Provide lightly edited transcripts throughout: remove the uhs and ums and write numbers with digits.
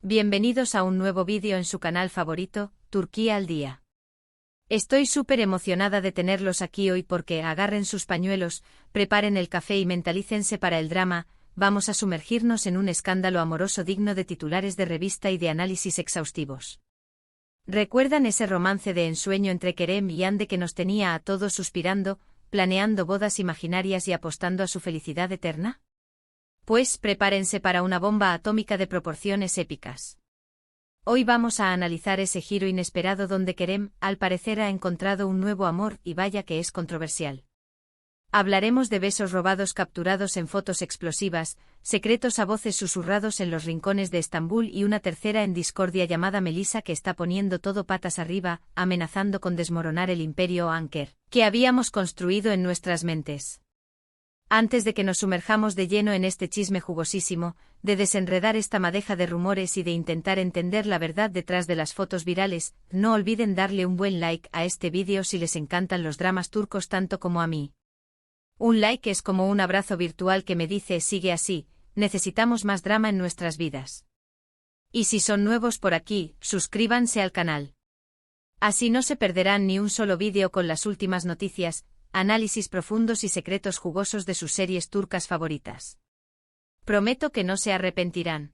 Bienvenidos a un nuevo vídeo en su canal favorito, Turquía al día. Estoy súper emocionada de tenerlos aquí hoy porque agarren sus pañuelos, preparen el café y mentalícense para el drama. Vamos a sumergirnos en un escándalo amoroso digno de titulares de revista y de análisis exhaustivos. ¿Recuerdan ese romance de ensueño entre Kerem y Hande que nos tenía a todos suspirando, planeando bodas imaginarias y apostando a su felicidad eterna? Pues prepárense para una bomba atómica de proporciones épicas. Hoy vamos a analizar ese giro inesperado donde Kerem, al parecer, ha encontrado un nuevo amor y vaya que es controversial. Hablaremos de besos robados capturados en fotos explosivas, secretos a voces susurrados en los rincones de Estambul y una tercera en discordia llamada Melissa que está poniendo todo patas arriba, amenazando con desmoronar el imperio Anker que habíamos construido en nuestras mentes. Antes de que nos sumerjamos de lleno en este chisme jugosísimo, de desenredar esta madeja de rumores y de intentar entender la verdad detrás de las fotos virales, no olviden darle un buen like a este vídeo si les encantan los dramas turcos tanto como a mí. Un like es como un abrazo virtual que me dice sigue así, necesitamos más drama en nuestras vidas. Y si son nuevos por aquí, suscríbanse al canal. Así no se perderán ni un solo vídeo con las últimas noticias, análisis profundos y secretos jugosos de sus series turcas favoritas. Prometo que no se arrepentirán.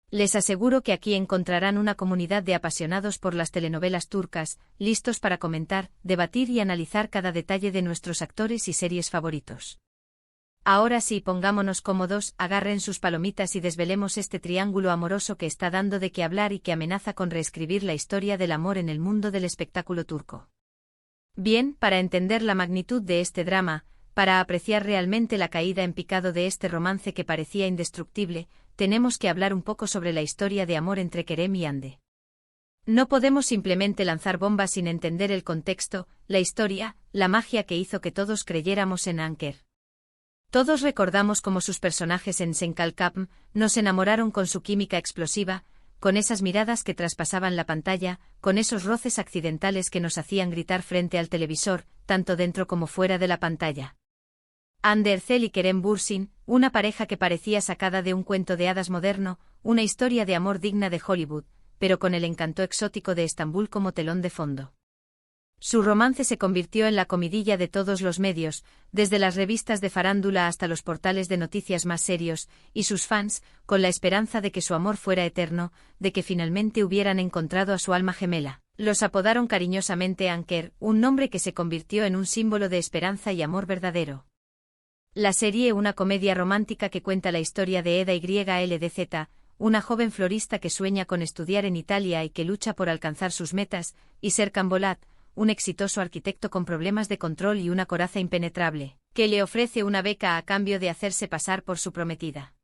Les aseguro que aquí encontrarán una comunidad de apasionados por las telenovelas turcas, listos para comentar, debatir y analizar cada detalle de nuestros actores y series favoritos. Ahora sí, pongámonos cómodos, agarren sus palomitas y desvelemos este triángulo amoroso que está dando de qué hablar y que amenaza con reescribir la historia del amor en el mundo del espectáculo turco. Bien, para entender la magnitud de este drama, para apreciar realmente la caída en picado de este romance que parecía indestructible, tenemos que hablar un poco sobre la historia de amor entre Kerem y Hande. No podemos simplemente lanzar bombas sin entender el contexto, la historia, la magia que hizo que todos creyéramos en Anker. Todos recordamos cómo sus personajes en Senkalkapm nos enamoraron con su química explosiva, con esas miradas que traspasaban la pantalla, con esos roces accidentales que nos hacían gritar frente al televisor, tanto dentro como fuera de la pantalla. Hande Erçel y Kerem Bürsin, una pareja que parecía sacada de un cuento de hadas moderno, una historia de amor digna de Hollywood, pero con el encanto exótico de Estambul como telón de fondo. Su romance se convirtió en la comidilla de todos los medios, desde las revistas de farándula hasta los portales de noticias más serios, y sus fans, con la esperanza de que su amor fuera eterno, de que finalmente hubieran encontrado a su alma gemela, los apodaron cariñosamente Anker, un nombre que se convirtió en un símbolo de esperanza y amor verdadero. La serie, una comedia romántica que cuenta la historia de Eda YLDZ, una joven florista que sueña con estudiar en Italia y que lucha por alcanzar sus metas, y Serkan Bolat, un exitoso arquitecto con problemas de control y una coraza impenetrable, que le ofrece una beca a cambio de hacerse pasar por su prometida.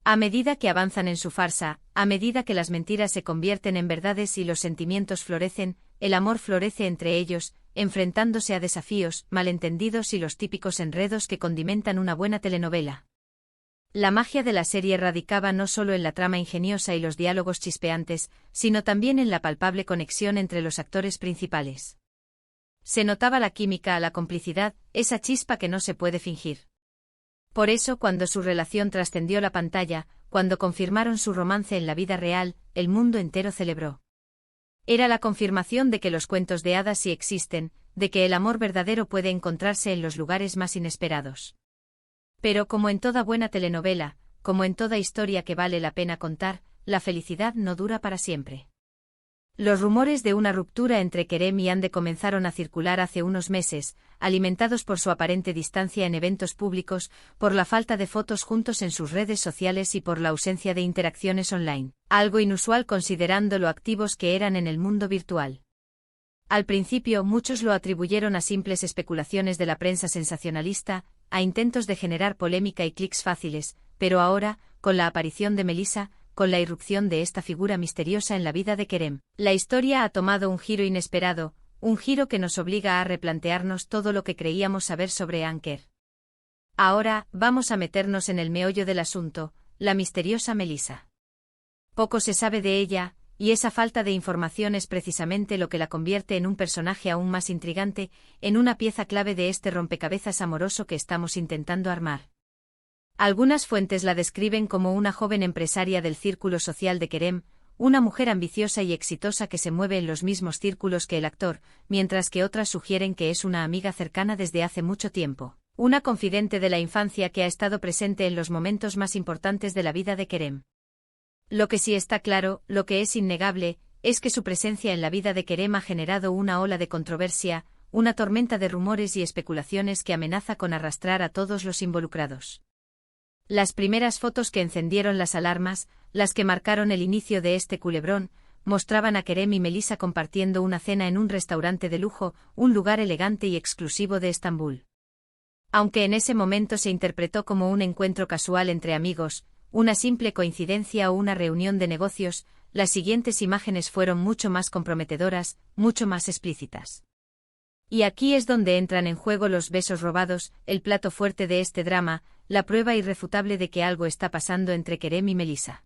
A medida que avanzan en su farsa, a medida que las mentiras se convierten en verdades y los sentimientos florecen, el amor florece entre ellos, enfrentándose a desafíos, malentendidos y los típicos enredos que condimentan una buena telenovela. La magia de la serie radicaba no solo en la trama ingeniosa y los diálogos chispeantes, sino también en la palpable conexión entre los actores principales. Se notaba la química, la complicidad, esa chispa que no se puede fingir. Por eso, cuando su relación trascendió la pantalla, cuando confirmaron su romance en la vida real, el mundo entero celebró. Era la confirmación de que los cuentos de hadas sí existen, de que el amor verdadero puede encontrarse en los lugares más inesperados. Pero como en toda buena telenovela, como en toda historia que vale la pena contar, la felicidad no dura para siempre. Los rumores de una ruptura entre Kerem y Hande comenzaron a circular hace unos meses, alimentados por su aparente distancia en eventos públicos, por la falta de fotos juntos en sus redes sociales y por la ausencia de interacciones online, algo inusual considerando lo activos que eran en el mundo virtual. Al principio muchos lo atribuyeron a simples especulaciones de la prensa sensacionalista, a intentos de generar polémica y clics fáciles, pero ahora, con la aparición de Melissa, con la irrupción de esta figura misteriosa en la vida de Kerem, la historia ha tomado un giro inesperado, un giro que nos obliga a replantearnos todo lo que creíamos saber sobre Anker. Ahora, vamos a meternos en el meollo del asunto, la misteriosa Melissa. Poco se sabe de ella, y esa falta de información es precisamente lo que la convierte en un personaje aún más intrigante, en una pieza clave de este rompecabezas amoroso que estamos intentando armar. Algunas fuentes la describen como una joven empresaria del círculo social de Kerem, una mujer ambiciosa y exitosa que se mueve en los mismos círculos que el actor, mientras que otras sugieren que es una amiga cercana desde hace mucho tiempo, una confidente de la infancia que ha estado presente en los momentos más importantes de la vida de Kerem. Lo que sí está claro, lo que es innegable, es que su presencia en la vida de Kerem ha generado una ola de controversia, una tormenta de rumores y especulaciones que amenaza con arrastrar a todos los involucrados. Las primeras fotos que encendieron las alarmas, las que marcaron el inicio de este culebrón, mostraban a Kerem y Melisa compartiendo una cena en un restaurante de lujo, un lugar elegante y exclusivo de Estambul. Aunque en ese momento se interpretó como un encuentro casual entre amigos, una simple coincidencia o una reunión de negocios, las siguientes imágenes fueron mucho más comprometedoras, mucho más explícitas. Y aquí es donde entran en juego los besos robados, el plato fuerte de este drama, la prueba irrefutable de que algo está pasando entre Kerem y Melisa.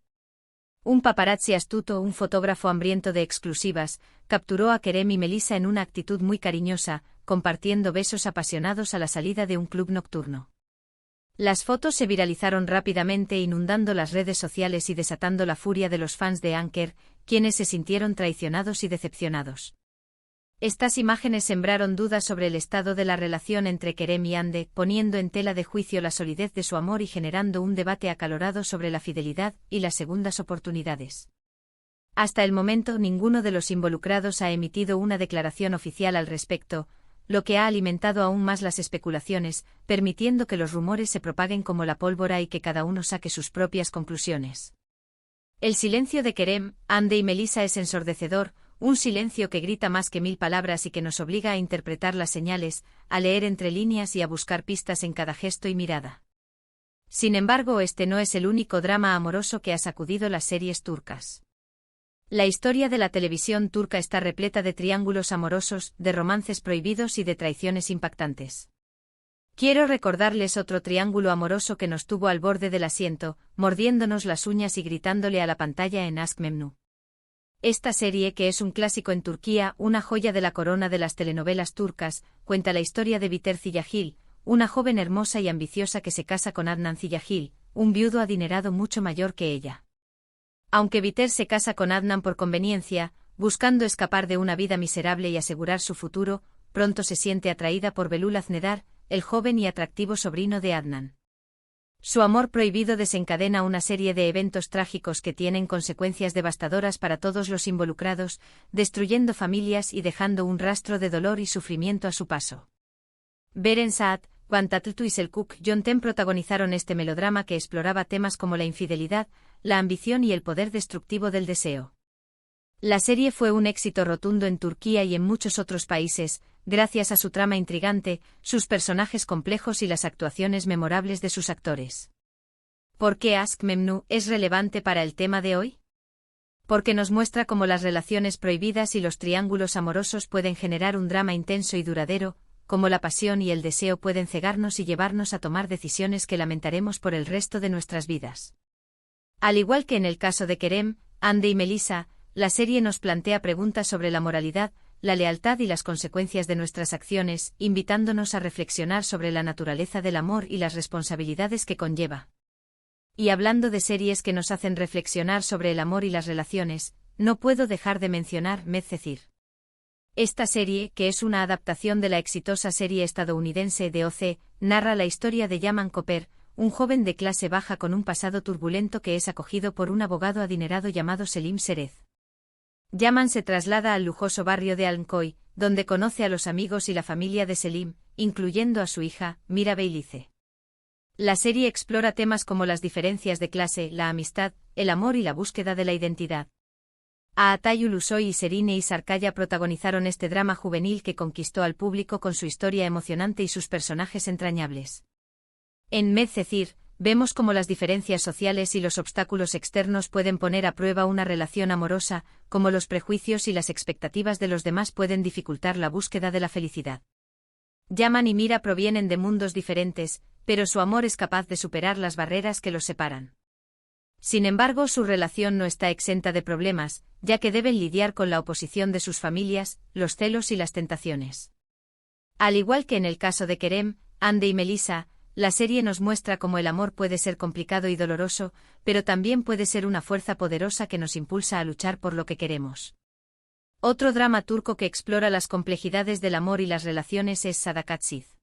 Un paparazzi astuto, un fotógrafo hambriento de exclusivas, capturó a Kerem y Melisa en una actitud muy cariñosa, compartiendo besos apasionados a la salida de un club nocturno. Las fotos se viralizaron rápidamente, inundando las redes sociales y desatando la furia de los fans de Anker, quienes se sintieron traicionados y decepcionados. Estas imágenes sembraron dudas sobre el estado de la relación entre Kerem y Hande, poniendo en tela de juicio la solidez de su amor y generando un debate acalorado sobre la fidelidad y las segundas oportunidades. Hasta el momento, ninguno de los involucrados ha emitido una declaración oficial al respecto, lo que ha alimentado aún más las especulaciones, permitiendo que los rumores se propaguen como la pólvora y que cada uno saque sus propias conclusiones. El silencio de Kerem, Hande y Melisa es ensordecedor, un silencio que grita más que 1000 palabras y que nos obliga a interpretar las señales, a leer entre líneas y a buscar pistas en cada gesto y mirada. Sin embargo, este no es el único drama amoroso que ha sacudido las series turcas. La historia de la televisión turca está repleta de triángulos amorosos, de romances prohibidos y de traiciones impactantes. Quiero recordarles otro triángulo amoroso que nos tuvo al borde del asiento, mordiéndonos las uñas y gritándole a la pantalla en Aşk Memnu. Esta serie, que es un clásico en Turquía, una joya de la corona de las telenovelas turcas, cuenta la historia de Biter Ziyagil, una joven hermosa y ambiciosa que se casa con Adnan Ziyagil, un viudo adinerado mucho mayor que ella. Aunque Biter se casa con Adnan por conveniencia, buscando escapar de una vida miserable y asegurar su futuro, pronto se siente atraída por Belul Aznedar, el joven y atractivo sobrino de Adnan. Su amor prohibido desencadena una serie de eventos trágicos que tienen consecuencias devastadoras para todos los involucrados, destruyendo familias y dejando un rastro de dolor y sufrimiento a su paso. Beren Saat, Van Tatlıtuğ y Selçuk Yöntem protagonizaron este melodrama que exploraba temas como la infidelidad, la ambición y el poder destructivo del deseo. La serie fue un éxito rotundo en Turquía y en muchos otros países, gracias a su trama intrigante, sus personajes complejos y las actuaciones memorables de sus actores. ¿Por qué Aşk Memnu es relevante para el tema de hoy? Porque nos muestra cómo las relaciones prohibidas y los triángulos amorosos pueden generar un drama intenso y duradero, cómo la pasión y el deseo pueden cegarnos y llevarnos a tomar decisiones que lamentaremos por el resto de nuestras vidas. Al igual que en el caso de Kerem, Hande y Melisa, la serie nos plantea preguntas sobre la moralidad, la lealtad y las consecuencias de nuestras acciones, invitándonos a reflexionar sobre la naturaleza del amor y las responsabilidades que conlleva. Y hablando de series que nos hacen reflexionar sobre el amor y las relaciones, no puedo dejar de mencionar Medcezir. Esta serie, que es una adaptación de la exitosa serie estadounidense de OC, narra la historia de Yaman Koper, un joven de clase baja con un pasado turbulento que es acogido por un abogado adinerado llamado Selim Serez. Yaman se traslada al lujoso barrio de Almkoy, donde conoce a los amigos y la familia de Selim, incluyendo a su hija, Mira Beylice. La serie explora temas como las diferencias de clase, la amistad, el amor y la búsqueda de la identidad. Aatay Ulusoy y Serine Isarkaya protagonizaron este drama juvenil que conquistó al público con su historia emocionante y sus personajes entrañables. En Medcezir, vemos cómo las diferencias sociales y los obstáculos externos pueden poner a prueba una relación amorosa, cómo los prejuicios y las expectativas de los demás pueden dificultar la búsqueda de la felicidad. Yaman y Mira provienen de mundos diferentes, pero su amor es capaz de superar las barreras que los separan. Sin embargo, su relación no está exenta de problemas, ya que deben lidiar con la oposición de sus familias, los celos y las tentaciones. Al igual que en el caso de Kerem, Hande y Melisa, la serie nos muestra cómo el amor puede ser complicado y doloroso, pero también puede ser una fuerza poderosa que nos impulsa a luchar por lo que queremos. Otro drama turco que explora las complejidades del amor y las relaciones es Sadakatsiz.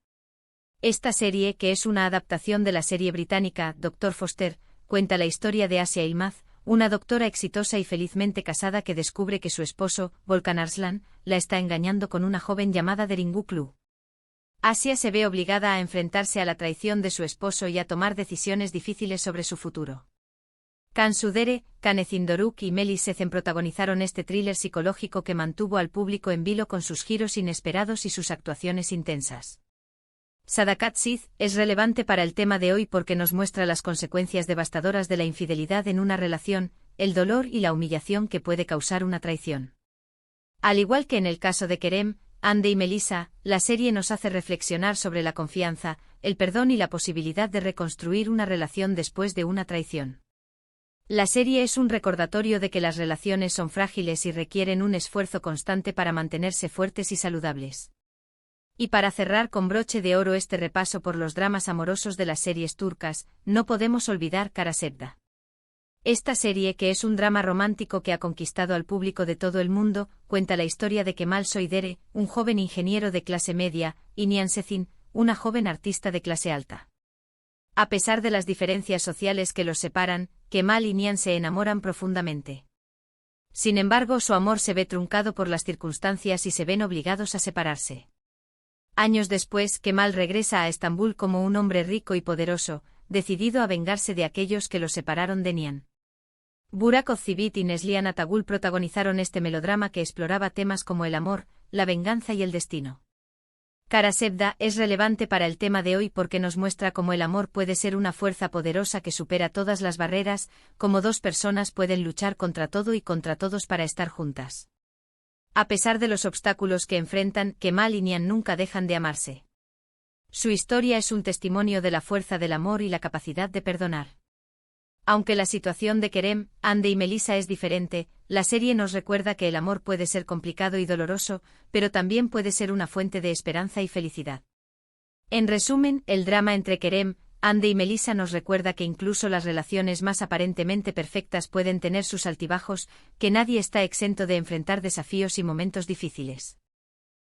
Esta serie, que es una adaptación de la serie británica Dr. Foster, cuenta la historia de Asia Yılmaz, una doctora exitosa y felizmente casada que descubre que su esposo, Volkan Arslan, la está engañando con una joven llamada Deringuklu. Asia se ve obligada a enfrentarse a la traición de su esposo y a tomar decisiones difíciles sobre su futuro. Cansu Dere, Canecin Doruk y Melis Secen protagonizaron este thriller psicológico que mantuvo al público en vilo con sus giros inesperados y sus actuaciones intensas. Sadakatsiz es relevante para el tema de hoy porque nos muestra las consecuencias devastadoras de la infidelidad en una relación, el dolor y la humillación que puede causar una traición. Al igual que en el caso de Kerem, Hande y Melissa, la serie nos hace reflexionar sobre la confianza, el perdón y la posibilidad de reconstruir una relación después de una traición. La serie es un recordatorio de que las relaciones son frágiles y requieren un esfuerzo constante para mantenerse fuertes y saludables. Y para cerrar con broche de oro este repaso por los dramas amorosos de las series turcas, no podemos olvidar Kara Sevda. Esta serie, que es un drama romántico que ha conquistado al público de todo el mundo, cuenta la historia de Kemal Soydere, un joven ingeniero de clase media, y Nihan Sezin, una joven artista de clase alta. A pesar de las diferencias sociales que los separan, Kemal y Nihan se enamoran profundamente. Sin embargo, su amor se ve truncado por las circunstancias y se ven obligados a separarse. Años después, Kemal regresa a Estambul como un hombre rico y poderoso, decidido a vengarse de aquellos que lo separaron de Nihan. Burak Özçivit y Neslihan Atagul protagonizaron este melodrama que exploraba temas como el amor, la venganza y el destino. Kara Sevda es relevante para el tema de hoy porque nos muestra cómo el amor puede ser una fuerza poderosa que supera todas las barreras, cómo dos personas pueden luchar contra todo y contra todos para estar juntas. A pesar de los obstáculos que enfrentan, Kemal y Nihan nunca dejan de amarse. Su historia es un testimonio de la fuerza del amor y la capacidad de perdonar. Aunque la situación de Kerem, Hande y Melissa es diferente, la serie nos recuerda que el amor puede ser complicado y doloroso, pero también puede ser una fuente de esperanza y felicidad. En resumen, el drama entre Kerem, Hande y Melissa nos recuerda que incluso las relaciones más aparentemente perfectas pueden tener sus altibajos, que nadie está exento de enfrentar desafíos y momentos difíciles.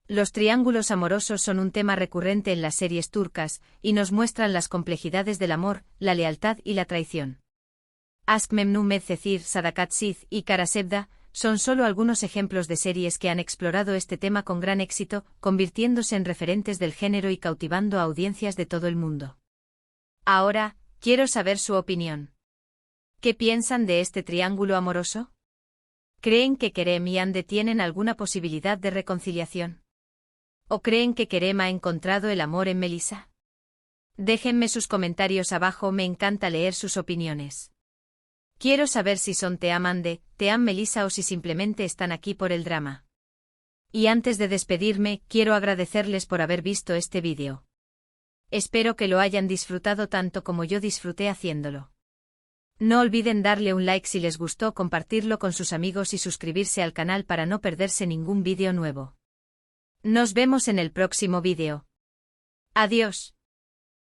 Los triángulos amorosos son un tema recurrente en las series turcas, y nos muestran las complejidades del amor, la lealtad y la traición. Aşk Memnu Medcezir, Sadakatsiz y Kara Sevda son solo algunos ejemplos de series que han explorado este tema con gran éxito, convirtiéndose en referentes del género y cautivando a audiencias de todo el mundo. Ahora, quiero saber su opinión. ¿Qué piensan de este triángulo amoroso? ¿Creen que Kerem y Hande tienen alguna posibilidad de reconciliación? ¿O creen que Kerem ha encontrado el amor en Melissa? Déjenme sus comentarios abajo, me encanta leer sus opiniones. Quiero saber si son Team Hande, Team Melissa o si simplemente están aquí por el drama. Y antes de despedirme, quiero agradecerles por haber visto este vídeo. Espero que lo hayan disfrutado tanto como yo disfruté haciéndolo. No olviden darle un like si les gustó, compartirlo con sus amigos y suscribirse al canal para no perderse ningún vídeo nuevo. Nos vemos en el próximo vídeo. Adiós.